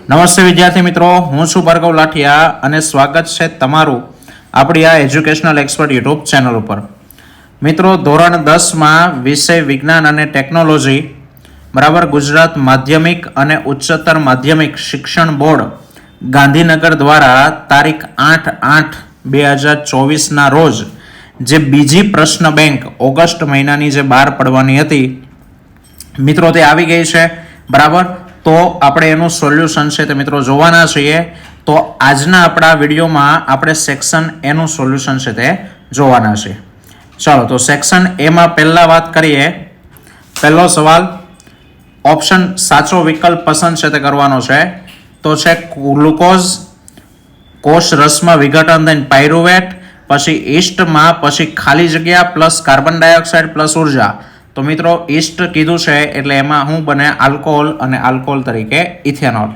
નમસ્તે વિદ્યાર્થી મિત્રો, હું છું ભાર્ગવ લાઠિયા અને સ્વાગત છે તમારું આપણી આ એજ્યુકેશનલ એક્સપર્ટ યુટ્યુબ ચેનલ ઉપર. મિત્રો, ધોરણ 10માં વિષય વિજ્ઞાન અને ટેકનોલોજી બરાબર ગુજરાત માધ્યમિક અને ઉચ્ચતર માધ્યમિક શિક્ષણ બોર્ડ ગાંધીનગર દ્વારા તારીખ 8/8/2024ના રોજ જે બીજી પ્રશ્ન બેંક ઓગસ્ટ મહિનાની જે બહાર પડવાની હતી મિત્રો તે આવી ગઈ છે. બરાબર, તો આપણે એનું સોલ્યુશન છે તે મિત્રો જોવાના છીએ. તો આજના આપણા વિડીયોમાં આપણે સેક્શન એનું સોલ્યુશન છે તે જોવાના છીએ. ચાલો, તો સેક્શન એમાં પહેલા વાત કરીએ. પહેલો સવાલ, ઓપ્શન સાચો વિકલ્પ પસંદ છે તે કરવાનો છે. તો છે ગ્લુકોઝ, કોષ રસમાં વિઘટન થઈને પાયરુવેટ, પછી ઈસ્ટમાં, પછી ખાલી જગ્યા પ્લસ કાર્બન ડાયોક્સાઇડ પ્લસ ઉર્જા. તો મિત્રો ઈસ્ટ કીધું છે એટલે એમાં શું બને? આલ્કોહોલ, અને આલ્કોહોલ તરીકે ઇથેનોલ.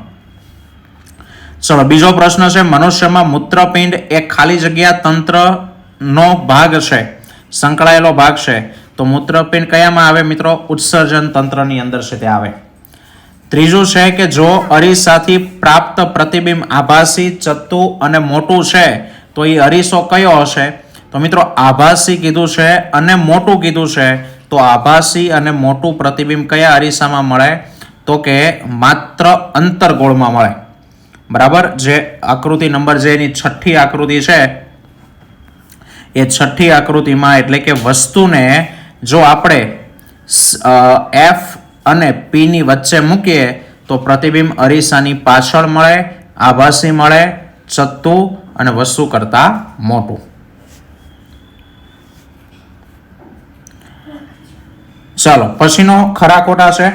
ચલો, બીજો પ્રશ્ન છે, મનુષ્યમાં મૂત્રપિંડ એ ખાલી જગ્યા તંત્રનો ભાગ છે, સંકળાયેલો ભાગ છે. તો મૂત્રપિંડ કયામાં આવે મિત્રો? ઉત્સર્જન તંત્રની અંદર છે તે આવે. ત્રીજું છે કે જો અરીસાથી પ્રાપ્ત પ્રતિબિંબ આભાસી, ચત્તુ અને મોટું છે તો એ અરીસો કયો હશે? તો મિત્રો આભાસી કીધું છે અને મોટું કીધું છે. તો આભાસી અને મોટું પ્રતિબિંબ કયા અરીસામાં મળે? તો કે માત્ર અંતર્ગોળમાં મળે. બરાબર, જે આકૃતિ નંબર જે એની છઠ્ઠી આકૃતિ છે એ છઠ્ઠી આકૃતિમાં, એટલે કે વસ્તુને જો આપણે એફ અને પી ની વચ્ચે મૂકીએ તો પ્રતિબિંબ અરીસાની પાછળ મળે, આભાસી મળે, ચત્તુ અને વસ્તુ કરતા મોટું. ચાલો, પછીનો ખરા ખોટા છે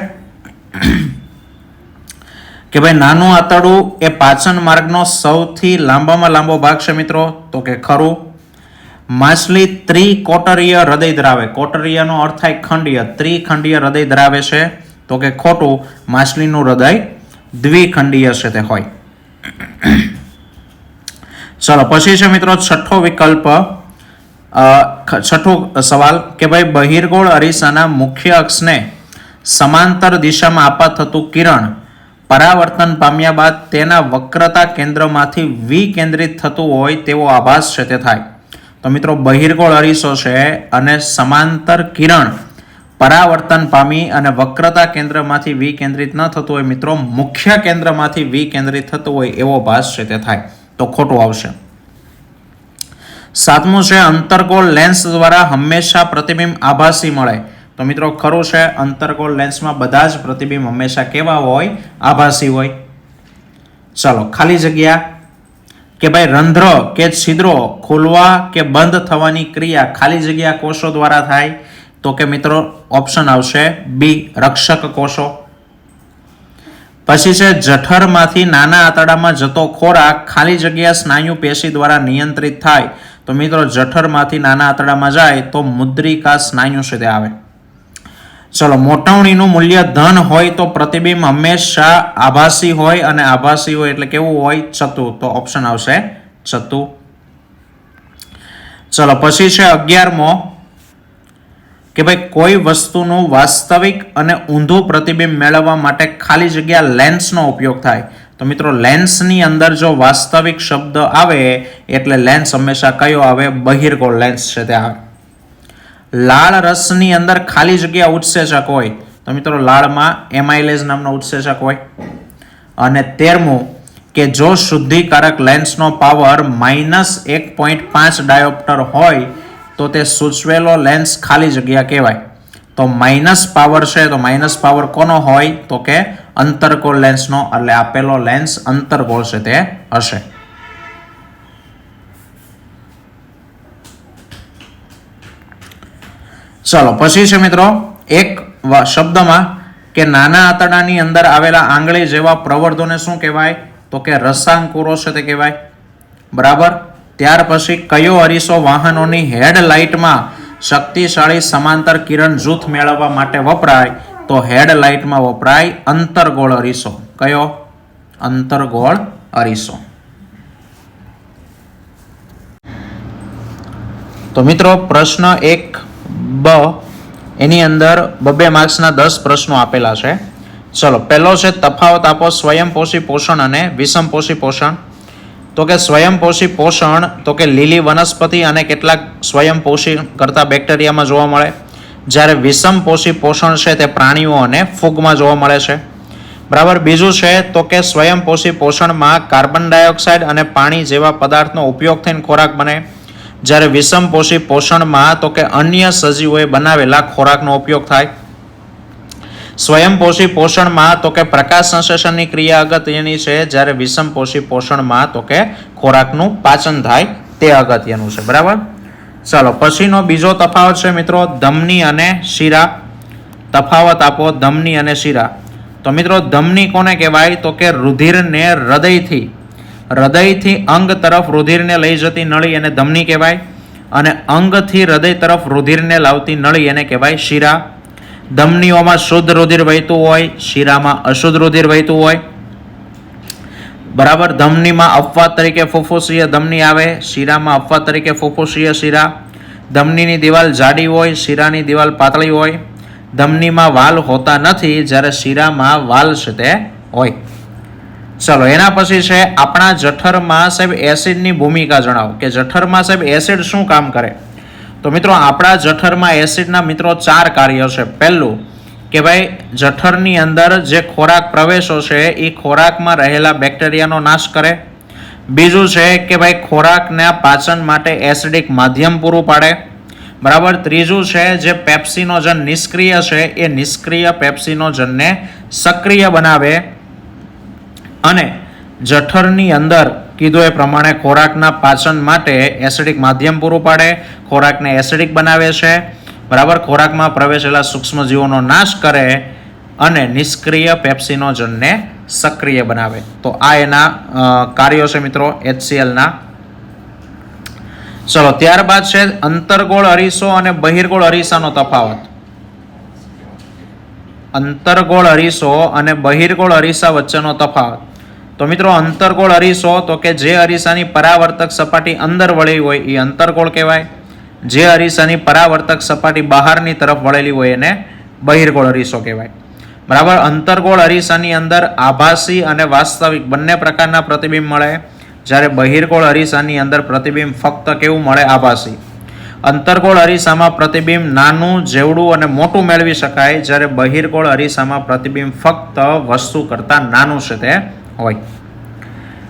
કે ભાઈ નાનું આંતરડું એ પાચન માર્ગનો સૌથી લાંબામાં લાંબો ભાગ છે મિત્રો. તો કે ખરું. માછલી ત્રિકોટરીય હૃદય ધરાવે. કોટરીયનો અર્થ થાય ખંડીય. ત્રિખંડીય હૃદય ધરાવે છે. તો કે ખોટું. માછલીનું હૃદય દ્વિખંડીય છે તે હોય. ચલો, પછી છે મિત્રો છઠ્ઠો વિકલ્પ, છઠ્ઠો સવાલ કે ભાઈ બહિર્ગોળ અરીસાના મુખ્ય અક્ષને સમાંતર દિશામાં આપાત થતું કિરણ પરાવર્તન પામ્યા બાદ તેના વક્રતા કેન્દ્રમાંથી વિકેન્દ્રિત થતું હોય તેવો આભાસ છે તે થાય. તો મિત્રો બહિર્ગોળ અરીસો છે અને સમાંતર કિરણ પરાવર્તન પામી અને વક્રતા કેન્દ્રમાંથી વિકેન્દ્રિત ન થતું હોય મિત્રો, મુખ્ય કેન્દ્રમાંથી વિકેન્દ્રિત થતું હોય એવો ભાસ છે તે થાય. તો ખોટું આવશે. સાતમું છે અંતર્ગોળ લેન્સ દ્વારા હંમેશા પ્રતિબિંબ આભાસી મળે. તો મિત્રો ખરું છે, અંતર્ગોળ લેન્સમાં બધા જ પ્રતિબિંબ હંમેશા કેવા હોય? આભાસી હોય. ચાલો, ખાલી જગ્યા કે ભાઈ રંધ્ર કે છિદ્રો ખોલવા કે બંધ થવાની ક્રિયા ખાલી જગ્યા કોષો દ્વારા થાય. તો કે મિત્રો ઓપ્શન આવશે બી, રક્ષક કોષો. પછી છે જઠરમાંથી નાના આંતરડામાં જતો ખોરાક ખાલી જગ્યા સ્નાયુ પેશી દ્વારા નિયંત્રિત થાય. તો મિત્રો જઠરમાંથી નાના આંતરડામાં જાય તો મુદ્રિકા સ્નાયુ છે તે આવે. ચલો, મોટવણીનું મૂલ્ય ધન હોય તો પ્રતિબિંબ હંમેશા આભાસી હોય, અને આભાસી હોય એટલે કેવું હોય? ચત્તુ. તો ઓપ્શન આવશે ચત્તુ. ચલો, પછી છે 11મો કે ભાઈ કોઈ વસ્તુનું વાસ્તવિક અને ઊંધું પ્રતિબિંબ મેળવવા માટે ખાલી જગ્યા લેન્સનો ઉપયોગ થાય. તો મિત્રો લેન્સની અંદર જો વાસ્તવિક શબ્દ આવે એટલે લેન્સ હંમેશા કયો આવે? બહિર્ગોળ લેન્સ છે તે આવે. લાળ રસની અંદર ખાલી જગ્યા ઉત્સેચક હોય. તો મિત્રો લાળમાં એમાઇલેઝ નામનો ઉત્સેચક હોય. અને 13મું કે જો શુદ્ધિકારક લેન્સનો પાવર -1.5 ડાયોપ્ટર હોય તો તે સૂચવેલો લેન્સ ખાલી જગ્યા કહેવાય. તો માઇનસ પાવર છે, તો માઇનસ પાવર કોનો હોય? તો કે અંતર્ગોળ લેન્સનો, એટલે આપેલો લેન્સ અંતર્ગોળ છે તે હશે. ચલો, પછી છે મિત્રો એક શબ્દમાં કે નાના આંતરડાની અંદર આવેલા આંગળી જેવા પ્રવર્ધોને શું કહેવાય? તો કે રસાંકુરો છે તે કહેવાય. બરાબર. ત્યાર પછી કયો અરીસો વાહનોની હેડલાઇટમાં શક્તિશાળી સમાંતર કિરણ જૂથ મેળવવા માટે વપરાય? તો હેડલાઇટમાં વપરાય અંતર્ગોળ અરીસો. કયો? અંતર્ગોળ અરીસો. તો મિત્રો પ્રશ્ન 1 બ એની અંદર 2 માર્ક્સના 10 પ્રશ્નો આપેલા છે. ચલો, પહેલો છે તફાવત આપો સ્વયંપોષી પોષણ અને વિષમપોષી પોષણ. તો કે સ્વયંપોષી પોષણ તો કે લીલી વનસ્પતિ અને કેટલાક સ્વયંપોષી કરતા બેક્ટેરિયામાં જોવા મળે, જ્યારે વિષમપોષી પોષણ છે તે પ્રાણીઓ અને ફૂગમાં જોવા મળે છે. બરાબર. બીજું છે તો કે સ્વયંપોષી પોષણમાં કાર્બન ડાયોક્સાઇડ અને પાણી જેવા પદાર્થનો ઉપયોગ થઈને ખોરાક બને, જ્યારે વિષમપોષી પોષણમાં તો કે અન્ય સજીવોએ બનાવેલા ખોરાકનો ઉપયોગ થાય. સ્વયંપોષી પોષણમાં તો કે પ્રકાશ સંશ્લેષણની ક્રિયા અગત્યની છે, જ્યારે વિષમપોષી પોષણમાં તો કે ખોરાકનું પાચન થાય તે અગત્યનું છે. બરાબર. ચાલો, પછીનો બીજો તફાવત છે મિત્રો ધમની અને શિરા. તફાવત આપો ધમની અને શિરા. તો મિત્રો ધમની કોને કહેવાય? તો કે રુધિરને હૃદયથી અંગ તરફ રુધિરને લઈ જતી નળી એને ધમની કહેવાય, અને અંગથી હૃદય તરફ રુધિરને લાવતી નળી એને કહેવાય શિરા. ધમનીઓમાં શુદ્ધ રુધિર વહેતું હોય, શિરામાં અશુદ્ધ રુધિર વહેતું હોય. બરાબર. ધમનીમાં અપવાદ તરીકે ફુફ્ફુસીય ધમની આવે, શિરામાં અપવાદ તરીકે ફુફ્ફુસીય શિરા. ધમનીની દિવાલ જાડી હોય, શિરાની દિવાલ પાતળી હોય. ધમનીમાં વાલ હોતા નથી, જ્યારે શિરામાં વાલ છે તે હોય. ચલો, એના પછી છે આપણા જઠરમાં સાહેબ એસિડની ભૂમિકા જણાવો, કે જઠરમાં સાહેબ એસિડ શું કામ કરે? તો મિત્રો આપણા જઠરમાં એસિડના મિત્રો 4 કાર્ય છે. પહેલું કે ભાઈ જઠરની અંદર જે ખોરાક પ્રવેશો છે એ ખોરાકમાં રહેલા બેક્ટેરિયાનો નાશ કરે. બીજું છે કે ભાઈ ખોરાકના પાચન માટે એસિડિક માધ્યમ પૂરું પાડે. બરાબર. ત્રીજું છે જે પેપ્સિનોજન નિષ્ક્રિય છે એ નિષ્ક્રિય પેપ્સિનોજનને સક્રિય બનાવે, અને જઠરની અંદર કીધું એ પ્રમાણે ખોરાકના પાચન માટે એસિડિક માધ્યમ પૂરું પાડે, ખોરાકને એસિડિક બનાવે છે. બરાબર. ખોરાકમાં પ્રવેશેલા સૂક્ષ્મજીવોનો નાશ કરે અને નિષ્ક્રિય પેપ્સિનોજનને સક્રિય બનાવે. તો આ એના કાર્યો છે મિત્રો HCl ના. ચલો, ત્યારબાદ છે અંતર્ગોળ અરીસો અને બહિર્ગોળ અરીસાનો તફાવત. અંતર્ગોળ અરીસો અને બહિર્ગોળ અરીસા વચ્ચેનો તફાવત. તો મિત્રો અંતર્ગોળ અરીસો તો કે જે અરીસાની પરાવર્તક સપાટી અંદર વળી હોય એ અંતર્ગોળ કહેવાય. જે અરીસાની પરાવર્તક સપાટી બહારની તરફ વળેલી હોય એને બહિર્ગોળ અરીસો કહેવાય. બરાબર. અંતર્ગોળ અરીસાની અંદર આભાસી અને વાસ્તવિક બંને પ્રકારના પ્રતિબિંબ મળે, જ્યારે બહિર્ગોળ અરીસાની અંદર પ્રતિબિંબ ફક્ત કેવું મળે? આભાસી. અંતર્ગોળ અરીસામાં પ્રતિબિંબ નાનું, જેવડું અને મોટું મેળવી શકાય, જ્યારે બહિર્ગોળ અરીસામાં પ્રતિબિંબ ફક્ત વસ્તુ કરતાં નાનું છે તે હોય.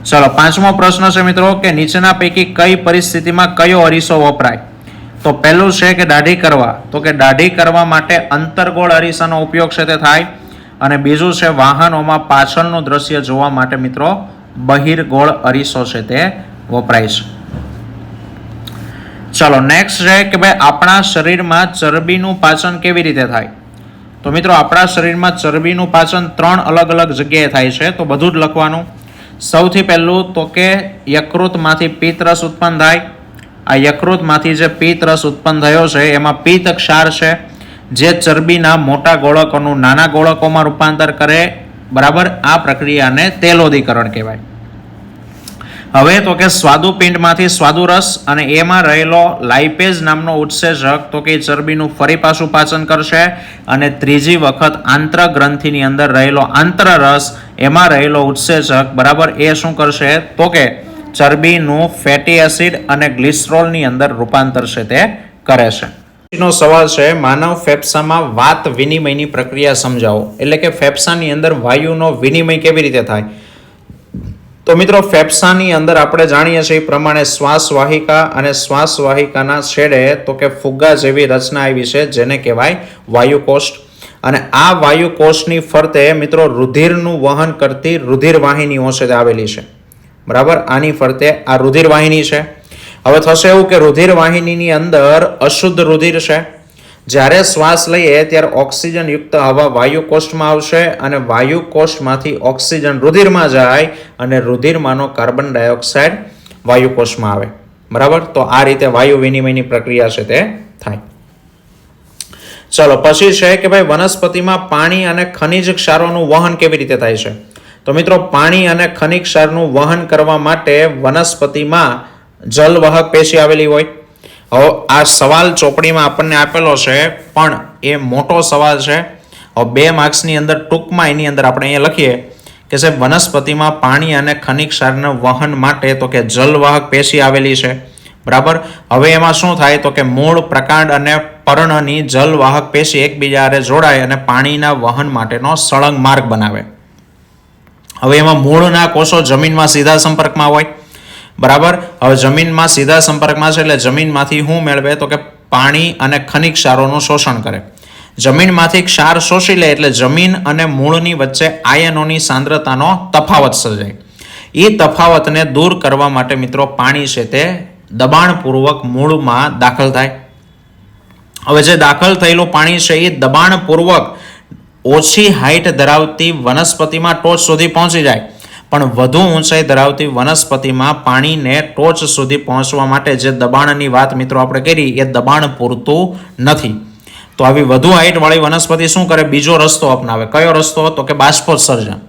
ચલો, 5મો પ્રશ્ન છે મિત્રો કે નીચેના પૈકી કઈ પરિસ્થિતિમાં કયો અરીસો વપરાય? તો પહેલું છે કે દાઢી કરવા. તો કે દાઢી કરવા માટે અંતર્ગોળ અરીસાનો ઉપયોગ છે તે થાય, અને બીજું છે વાહનોમાં પાછળનું દ્રશ્ય જોવા માટે મિત્રો બહિર્ગોળ અરીસો છે તે વપરાય છે. ચલો, નેક્સ્ટ છે કે ભાઈ આપણા શરીરમાં ચરબીનું પાચન કેવી રીતે થાય? તો મિત્રો આપણા શરીરમાં ચરબીનું પાચન 3 અલગ અલગ જગ્યાએ થાય છે, તો બધું જ લખવાનું. સૌથી પહેલું તો કે યકૃતમાંથી પિત્તરસ ઉત્પન્ન થાય. આ યકૃતમાંથી જે પિત્તરસ ઉત્પન્ન થયો છે એમાં પિત્ત ક્ષાર છે, જે ચરબીના મોટા ગોળકોનું નાના ગોળકોમાં રૂપાંતર કરે. બરાબર. આ પ્રક્રિયાને તેલોદીકરણ કહેવાય. હવે તો કે સ્વાદુપિંડમાંથી સ્વાદુરસ અને એમાં રહેલો લાઇપેઝ નામનો ઉત્સેચક તો કે ચરબીનું ફરી પાછું પાચન કરશે, અને ત્રીજી વખત આંત્ર ગ્રંથિની અંદર રહેલો આંતરરસ એમાં રહેલો ઉત્સેચક બરાબર એ શું કરશે? તો કે ચરબીનું ફેટી એસિડ અને ગ્લિસરોલની અંદર રૂપાંતર છે તે કરે છે. નો સવાલ છે માનવ ફેફસામાં વાત વિનિમયની પ્રક્રિયા સમજાવો. એટલે કે ફેફસાની અંદર વાયુનો વિનિમય કેવી રીતે થાય? તો મિત્રો ફેફસાની અંદર આપણે જાણીએ છીએ એ પ્રમાણે શ્વાસવાહિકા અને શ્વાસવાહિકાના છેડે તો કે ફુગ્ગા જેવી રચના આવી છે, જેને કહેવાય વાયુકોષ. અને આ વાયુકોષની ફરતે મિત્રો રુધિરનું વહન કરતી રુધિર વાહિનીઓ છે આવેલી છે. બરાબર. આની ફરતે આ રુધિર વાહિની છે. હવે થશે એવું કે રુધિર વાહિનીની અંદર અશુદ્ધ રુધિર છે. જ્યારે શ્વાસ લઈએ ત્યારે ઓક્સિજન યુક્ત હવા વાયુકોષમાં આવશે, અને વાયુકોષમાંથી ઓક્સિજન રુધિરમાં જાય, અને રુધિરમાંનો કાર્બન ડાયોક્સાઇડ વાયુકોષમાં આવે. બરાબર. તો આ રીતે વાયુ વિનિમયની પ્રક્રિયા છે તે થાય. ચલો, પછી છે કે ભાઈ વનસ્પતિમાં પાણી અને ખનિજ ક્ષારોનું વહન કેવી રીતે થાય છે? તો મિત્રો પાણી અને ખનિજ ક્ષારનું વહન કરવા માટે વનસ્પતિમાં જલવાહક પેશી આવેલી હોય. હવે આ સવાલ ચોપડીમાં આપણને આપેલો છે, પણ એ મોટો સવાલ છે. હવે 2 માર્ક્સની અંદર ટૂંકમાં એની અંદર આપણે અહીંયા લખીએ કે સાહેબ વનસ્પતિમાં પાણી અને ખનિજ ક્ષારના વહન માટે તો કે જલવાહક પેશી આવેલી છે, બરાબર. હવે એમાં શું થાય તો કે મૂળ, પ્રકાંડ અને પર્ણની જલવાહક પેશી એકબીજા હારે જોડાય અને પાણીના વહન માટેનો સળંગ માર્ગ બનાવે. હવે એમાં મૂળના કોષો જમીનમાં સીધા સંપર્કમાં હોય, બરાબર. હવે જમીનમાં સીધા સંપર્કમાં છે એટલે જમીનમાંથી શું મેળવે તો કે પાણી અને ખનિજ ક્ષારોનું શોષણ કરે. જમીનમાંથી ક્ષાર શોષી લે એટલે જમીન અને મૂળની વચ્ચે આયનોની સાંદ્રતાનો તફાવત સર્જાય. એ તફાવતને દૂર કરવા માટે મિત્રો પાણી છે તે દબાણપૂર્વક મૂળમાં દાખલ થાય. હવે જે દાખલ થયેલું પાણી છે એ દબાણપૂર્વક ઓછી હાઈટ ધરાવતી વનસ્પતિમાં ટોચ સુધી પહોંચી જાય, પણ વધુ ઊંચાઈ ધરાવતી વનસ્પતિમાં પાણીને ટોચ સુધી પહોંચવા માટે જે દબાણની વાત મિત્રો આપણે કરી એ દબાણ પૂરતું નથી. તો આવી વધુ હાઈટવાળી વનસ્પતિ શું કરે? બીજો રસ્તો અપનાવે. કયો રસ્તો? તો કે બાષ્પોત્સર્જન.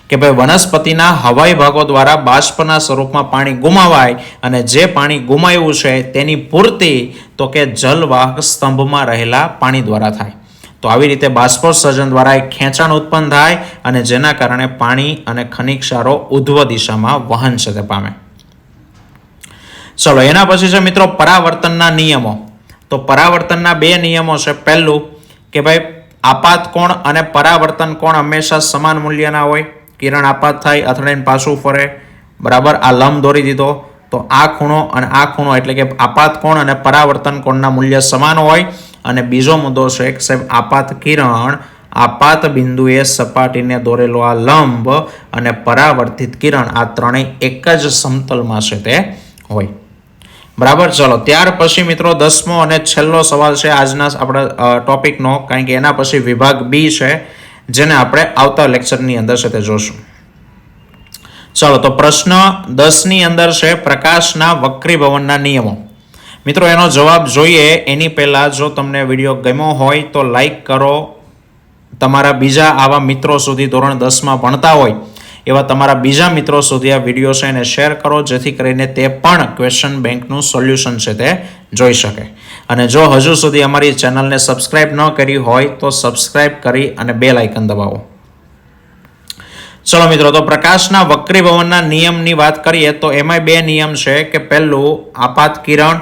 કે ભાઈ વનસ્પતિના હવાઈ ભાગો દ્વારા બાષ્પના સ્વરૂપમાં પાણી ગુમાવાય અને જે પાણી ગુમાવ્યું છે તેની પૂર્તિ તો કે જલવાહક સ્તંભમાં રહેલા પાણી દ્વારા થાય. તો આવી રીતે બાષ્પોત્સર્જન દ્વારા એક ખેંચાણ ઉત્પન્ન થાય અને જેના કારણે પાણી અને ખનિજ ક્ષારો ઉધ્વ દિશામાં વહન છે તે પામે. ચલો એના પછી છે મિત્રો પરાવર્તનના નિયમો. તો પરાવર્તનના 2 નિયમો છે. પહેલું કે ભાઈ આપાત કોણ અને પરાવર્તન કોણ હંમેશા સમાન મૂલ્યના હોય. કિરણ આપાત થાય, અથડાઈને પાછું ફરે, બરાબર. આ લંબ દોરી દીધો તો આ ખૂણો અને આ ખૂણો એટલે કે આપાત કોણ અને પરાવર્તન કોણના મૂલ્ય સમાન હોય. અને બીજો મુદ્દો છે કે સાહેબ આપાત કિરણ આપાત બિંદુએ સપાટીને દોરેલો આ લંબ અને પરાવર્તિત કિરણ આ ત્રણેય એક જ સમતલમાં છે તે હોય, બરાબર. ચલો ત્યાર પછી મિત્રો 10મો અને છેલ્લો સવાલ છે આજના આપણા ટોપિકનો, કારણ કે એના પછી વિભાગ બી છે જેને આપણે આવતા લેક્ચરની અંદર છે તે જોશું. ચલો તો પ્રશ્ન 10ની અંદર છે પ્રકાશના વક્રીભવનના નિયમો. મિત્રો એનો જવાબ જોઈએ એની પહેલાં જો તમને વિડીયો ગમ્યો હોય તો લાઈક કરો. તમારા બીજા આવા મિત્રો સુધી ધોરણ 10માં ભણતા હોય એવા તમારા બીજા મિત્રો સુધી આ વિડીયો છે એને શેર કરો, જેથી કરીને તે પણ ક્વેશ્ચન બેંકનું સોલ્યુશન છે તે જોઈ શકે. અને જો હજુ સુધી અમારી ચેનલને સબસ્ક્રાઇબ ન કરી હોય તો સબસ્ક્રાઇબ કરી અને બેલ આઇકન દબાવો. ચલો મિત્રો તો પ્રકાશના વક્રીભવનના નિયમની વાત કરીએ તો એમાં 2 નિયમ છે કે પહેલું આપાત કિરણ,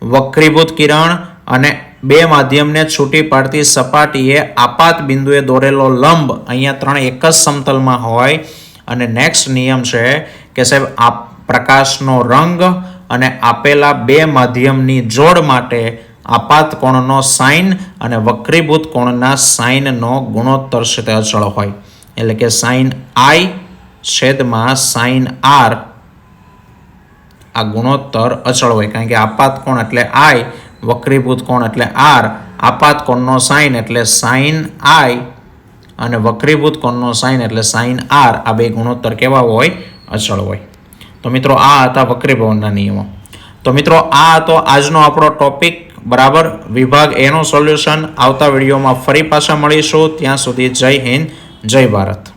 વક્રીભૂત કિરણ અને 2 માધ્યમને છૂટી પાડતી સપાટીએ આપાત બિંદુએ દોરેલો લંબ અહીંયા 3 એક જ સમતલમાં હોય. અને નેક્સ્ટ નિયમ છે કે સાહેબ આ પ્રકાશનો રંગ અને આપેલા 2 માધ્યમની જોડ માટે આપાત કોણનો સાઇન અને વક્રીભૂત કોણના સાઇનનો ગુણોત્તર છે તે અચળ હોય. એટલે કે સાઇન I છેદમાં સાઇન R આ ગુણોત્તર અચળ હોય, કારણ કે આપાત કોણ એટલે I, વક્રીભૂત કોણ એટલે R, આપાત કોણનો સાઇન એટલે સાઇન I અને વક્રીભૂત કોણનો સાઇન એટલે સાઇન R. આ 2 ગુણોત્તર કેવા હોય? અચળ હોય. તો મિત્રો આ હતા વક્રીભવનના નિયમો. તો મિત્રો આ હતો આજનો આપણો ટોપિક, બરાબર. વિભાગ એનું સોલ્યુશન આવતા વિડીયોમાં ફરી પાછા મળીશું. ત્યાં સુધી જય હિન્દ, જય ભારત.